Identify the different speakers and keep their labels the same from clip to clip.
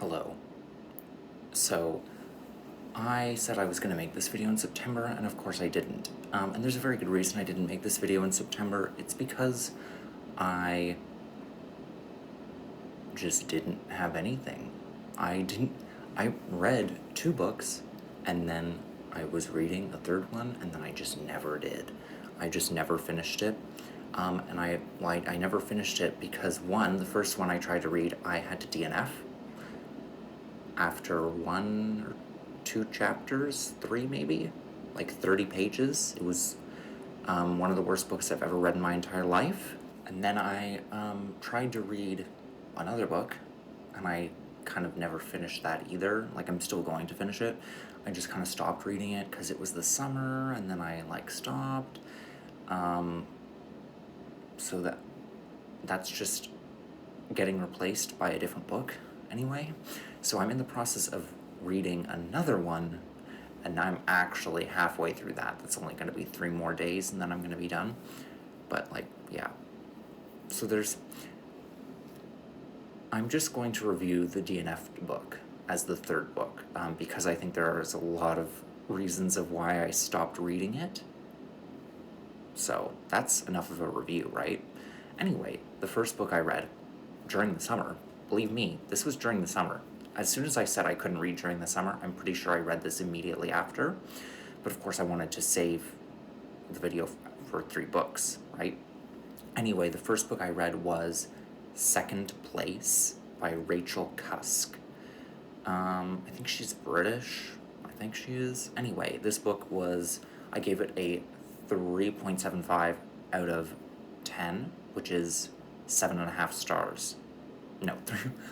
Speaker 1: Hello. So, I said I was going to make this video in September, and of course I didn't. And there's a very good reason I didn't make this video in September. It's because I just didn't have anything. I read 2 books, and then I was reading a third one, and then I just never did. I just never finished it. And I never finished it because, one, the first one I tried to read, I had to DNF after 1 or 2 chapters, 3 maybe, like 30 pages. It was one of the worst books I've ever read in my entire life. And then I tried to read another book, and I kind of never finished that either. Like, I'm still going to finish it. I just kind of stopped reading it because it was the summer, and then I stopped. So that's just getting replaced by a different book anyway. So I'm in the process of reading another one, and I'm actually halfway through that. That's only going to be 3 more days, and then I'm going to be done. But, yeah. So I'm just going to review the DNF'd book as the third book, because I think there is a lot of reasons of why I stopped reading it. So that's enough of a review, right? Anyway, the first book I read during the summer, believe me, this was during the summer. As soon as I said I couldn't read during the summer, I'm pretty sure I read this immediately after. But of course I wanted to save the video for 3 books, right? Anyway, the first book I read was Second Place by Rachel Cusk. I think she's British. I think she is. Anyway, this book I gave it a 3.75 out of 10, which is 7.5 stars. No,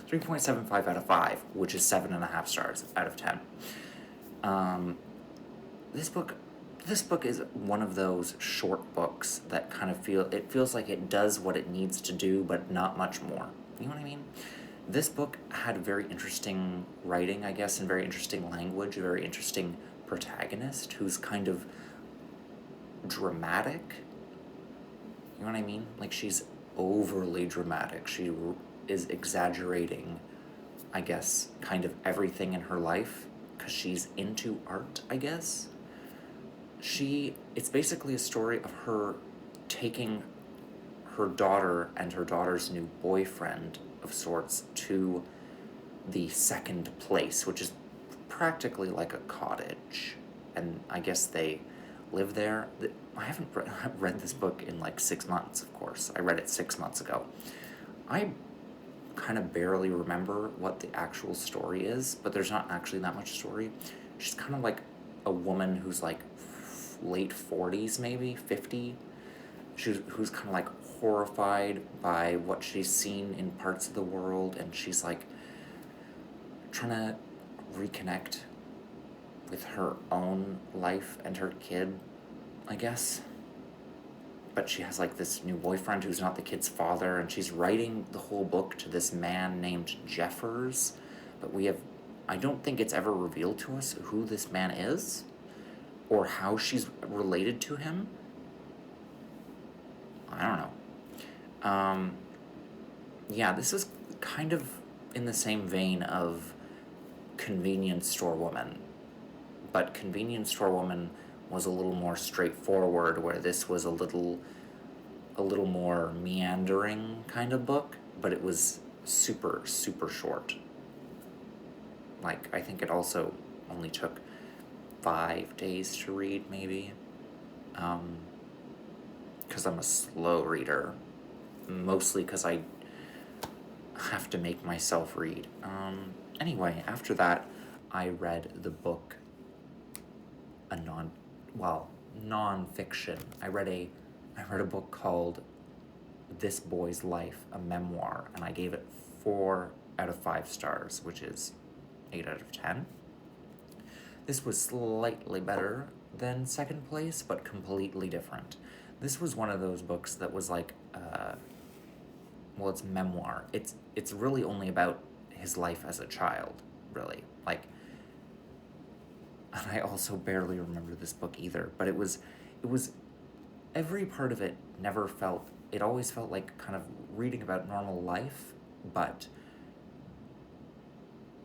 Speaker 1: 3.75 out of 5, which is 7.5 stars out of 10. This book is one of those short books that kind of feels like it does what it needs to do, but not much more. You know what I mean? This book had very interesting writing, I guess, and very interesting language, a very interesting protagonist who's kind of dramatic. You know what I mean? She's overly dramatic. She is exaggerating, I guess, kind of everything in her life because she's into art, I guess. It's basically a story of her taking her daughter and her daughter's new boyfriend of sorts to the Second Place, which is practically like a cottage, and I guess they live there. I haven't read this book in 6 months, of course. I read it 6 months ago. I kind of barely remember what the actual story is, but there's not actually that much story. She's kind of like a woman who's late 40s, maybe 50. Who's kind of horrified by what she's seen in parts of the world, and she's trying to reconnect with her own life and her kid, I guess. But she has this new boyfriend who's not the kid's father, and she's writing the whole book to this man named Jeffers. But I don't think it's ever revealed to us who this man is or how she's related to him. I don't know. Yeah, this is kind of in the same vein of Convenience Store Woman. But Convenience Store Woman was a little more straightforward, where this was a little more meandering kind of book, but it was super, super short. I think it also only took 5 days to read, maybe. Because I'm a slow reader. Mostly because I have to make myself read. Anyway, after that, I read the book, non-fiction. I read a book called This Boy's Life, a memoir, and I gave it 4 out of 5 stars, which is 8 out of 10. This was slightly better than Second Place, but completely different. This was one of those books that was it's memoir. It's really only about his life as a child, really. And I also barely remember this book either, but it was every part of it always felt like kind of reading about normal life, but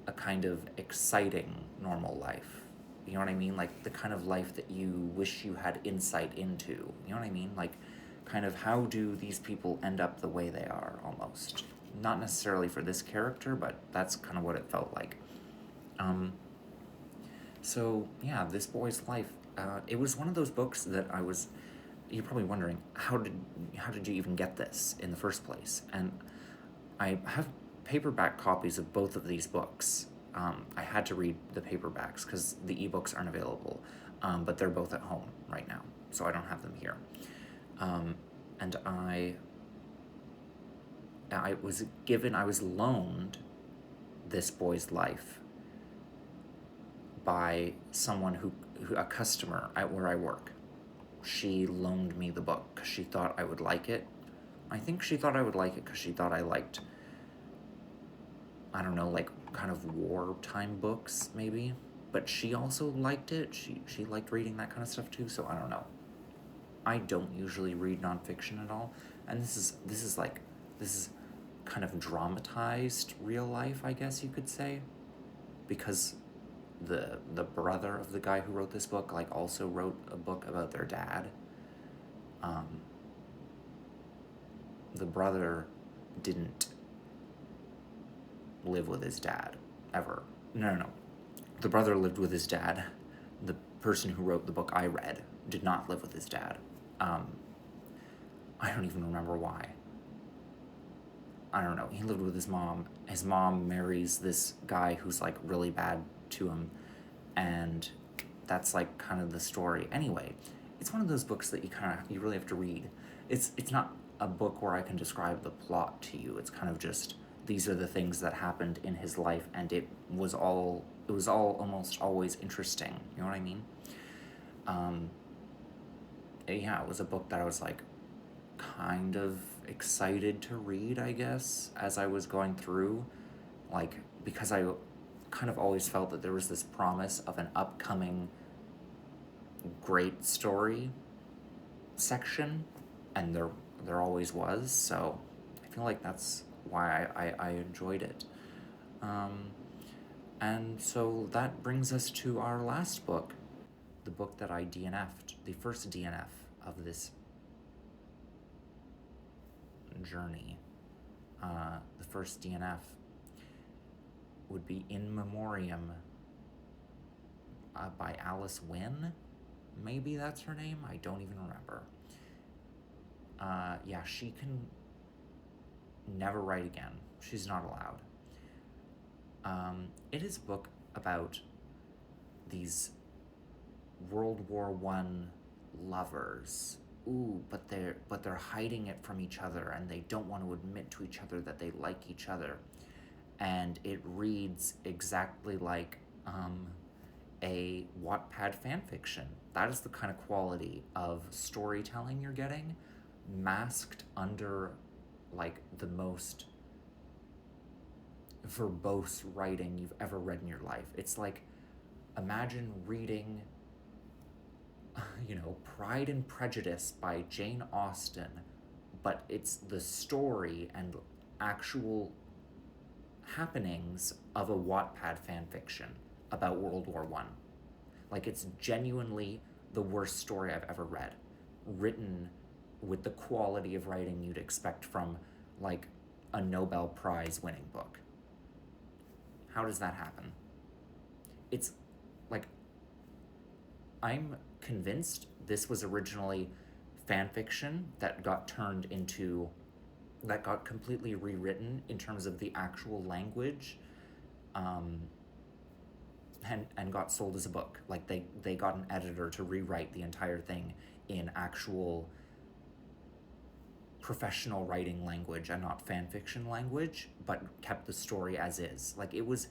Speaker 1: a kind of exciting normal life. You know what I mean? Like the kind of life that you wish you had insight into. You know what I mean? Like, kind of how do these people end up the way they are, almost. Not necessarily for this character, but that's kind of what it felt like. Um, so, yeah, This Boy's Life, it was one of those books that you're probably wondering, how did you even get this in the first place? And I have paperback copies of both of these books. I had to read the paperbacks because the ebooks aren't available, but they're both at home right now, so I don't have them here. And I was loaned This Boy's Life by someone a customer at where I work. She loaned me the book because she thought I would like it. I think she thought I would like it because she thought I liked, I don't know, like kind of wartime books, maybe. But she also liked it. She liked reading that kind of stuff too, so I don't know. I don't usually read nonfiction at all, and this is kind of dramatized real life, I guess you could say, because the brother of the guy who wrote this book like also wrote a book about their dad. The brother didn't live with his dad ever. No. The brother lived with his dad. The person who wrote the book I read did not live with his dad. I don't even remember why. I don't know. He lived with his mom. His mom marries this guy who's like really bad to him, and that's like kind of the story. Anyway, it's one of those books that you really have to read. It's not a book where I can describe the plot to you. It's kind of just, these are the things that happened in his life, and it was all almost always interesting. You know what I mean? Yeah, it was a book that I was like kind of excited to read, I guess, as I was going through, like, because I kind of always felt that there was this promise of an upcoming great story section, and there always was, so I feel like that's why I enjoyed it. And so that brings us to our last book, the book that I DNF'd, the first DNF of this journey. The first DNF would be In Memoriam by Alice Wynne. Maybe that's her name? I don't even remember. Yeah, she can never write again. She's not allowed. It is a book about these World War I lovers. Ooh, but they're hiding it from each other, and they don't want to admit to each other that they like each other. And it reads exactly like a Wattpad fanfiction. That is the kind of quality of storytelling you're getting, masked under like the most verbose writing you've ever read in your life. It's like, imagine reading, Pride and Prejudice by Jane Austen, but it's the story and actual happenings of a Wattpad fanfiction about World War I. Like, it's genuinely the worst story I've ever read, written with the quality of writing you'd expect from, like, a Nobel Prize winning book. How does that happen? It's like, I'm convinced this was originally fan fiction that got completely rewritten in terms of the actual language, and got sold as a book. Like, they got an editor to rewrite the entire thing in actual professional writing language and not fan fiction language, but kept the story as is. Like, it was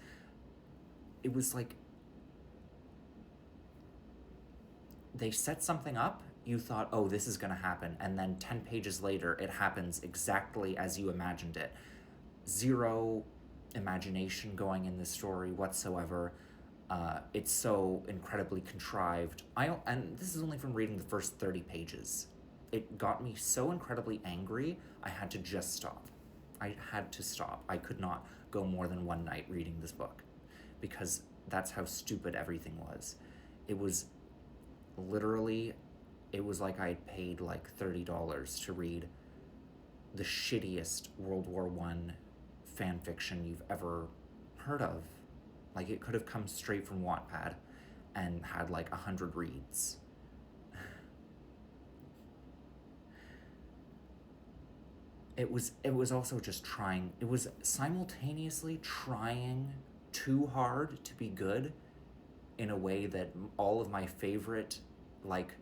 Speaker 1: like they set something up, you thought, oh, this is going to happen, and then 10 pages later, it happens exactly as you imagined it. Zero imagination going in this story whatsoever. It's so incredibly contrived. And this is only from reading the first 30 pages. It got me so incredibly angry, I had to just stop. I had to stop. I could not go more than one night reading this book. because that's how stupid everything was. It was literally, it was like I had paid like $30 to read the shittiest World War I fan fiction you've ever heard of. Like, it could have come straight from Wattpad and had like 100 reads. It was also just trying, it was simultaneously trying too hard to be good in a way that all of my favorite, like,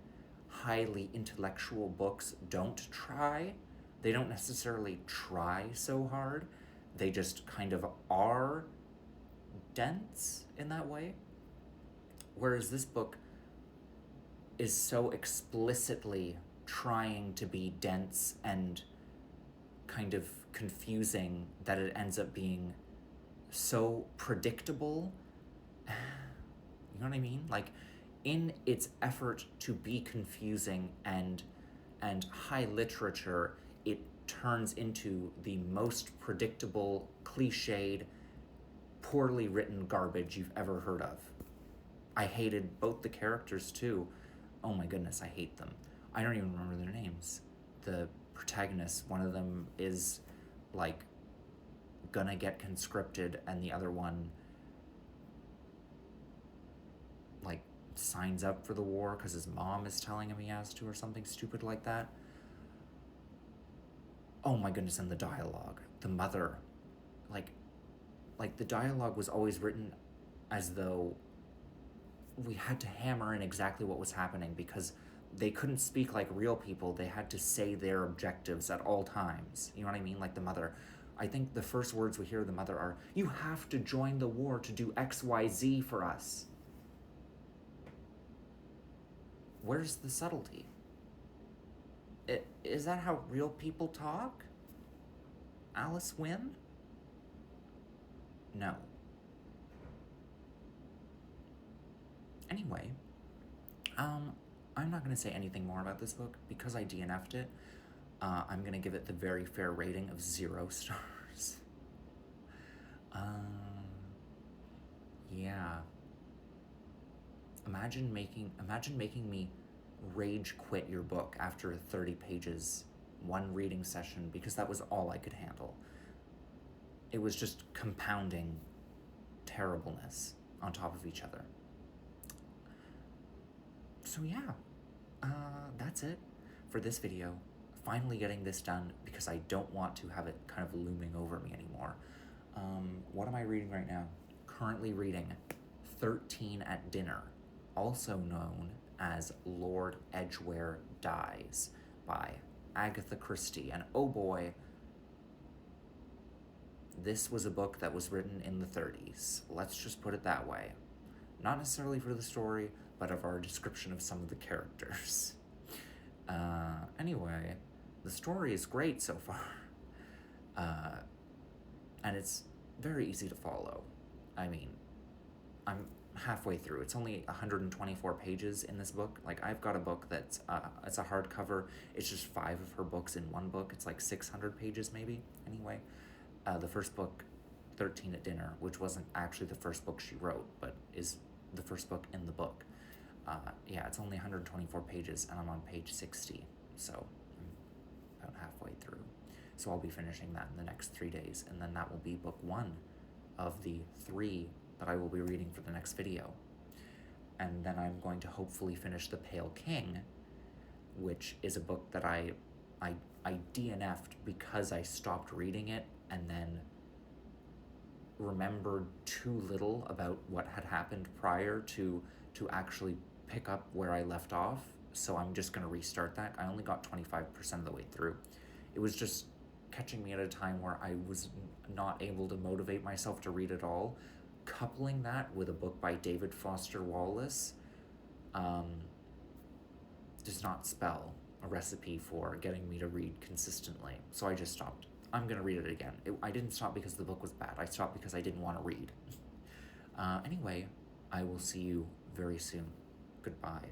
Speaker 1: highly intellectual books don't try. They don't necessarily try so hard. They just kind of are dense in that way. Whereas this book is so explicitly trying to be dense and kind of confusing that it ends up being so predictable. You know what I mean? Like, in its effort to be confusing and high literature, it turns into the most predictable, cliched, poorly written garbage you've ever heard of. I hated both the characters too. Oh my goodness, I hate them. I don't even remember their names. The protagonists, one of them is like gonna get conscripted, and the other one like signs up for the war because his mom is telling him he has to, or something stupid like that. Oh my goodness, and the dialogue, the mother, like the dialogue was always written as though we had to hammer in exactly what was happening because they couldn't speak like real people. They had to say their objectives at all times. You know what I mean? Like the mother. I think the first words we hear of the mother are, "You have to join the war to do XYZ for us." Where's the subtlety? Is that how real people talk? Alice Wynne? No. Anyway, I'm not going to say anything more about this book because I DNF'd it. I'm going to give it the very fair rating of 0 stars. Yeah. Imagine making me rage quit your book after 30 pages, one reading session, because that was all I could handle. It was just compounding terribleness on top of each other. So yeah, that's it for this video. Finally getting this done because I don't want to have it kind of looming over me anymore. What am I reading right now? Currently reading 13 at Dinner, also known as Lord Edgware Dies by Agatha Christie. And oh boy, this was a book that was written in the 30s. Let's just put it that way. Not necessarily for the story, but of our description of some of the characters. Anyway, the story is great so far. And it's very easy to follow. I mean, I'm halfway through. It's only 124 pages in this book. Like, I've got a book that's, it's a hardcover. It's just 5 of her books in one book. It's like 600 pages maybe. Anyway, the first book, 13 at Dinner, which wasn't actually the first book she wrote, but is the first book in the book. Yeah, it's only 124 pages, and I'm on page 60, so I'm about halfway through. So I'll be finishing that in the next 3 days, and then that will be book 1 of the 3 that I will be reading for the next video. And then I'm going to hopefully finish The Pale King, which is a book that I DNF'd because I stopped reading it and then remembered too little about what had happened prior to actually pick up where I left off. So I'm just going to restart that. I only got 25% of the way through. It was just catching me at a time where I was not able to motivate myself to read it all. Coupling that with a book by David Foster Wallace does not spell a recipe for getting me to read consistently. So I just stopped. I'm going to read it again. I didn't stop because the book was bad. I stopped because I didn't want to read. Anyway, I will see you very soon. Goodbye.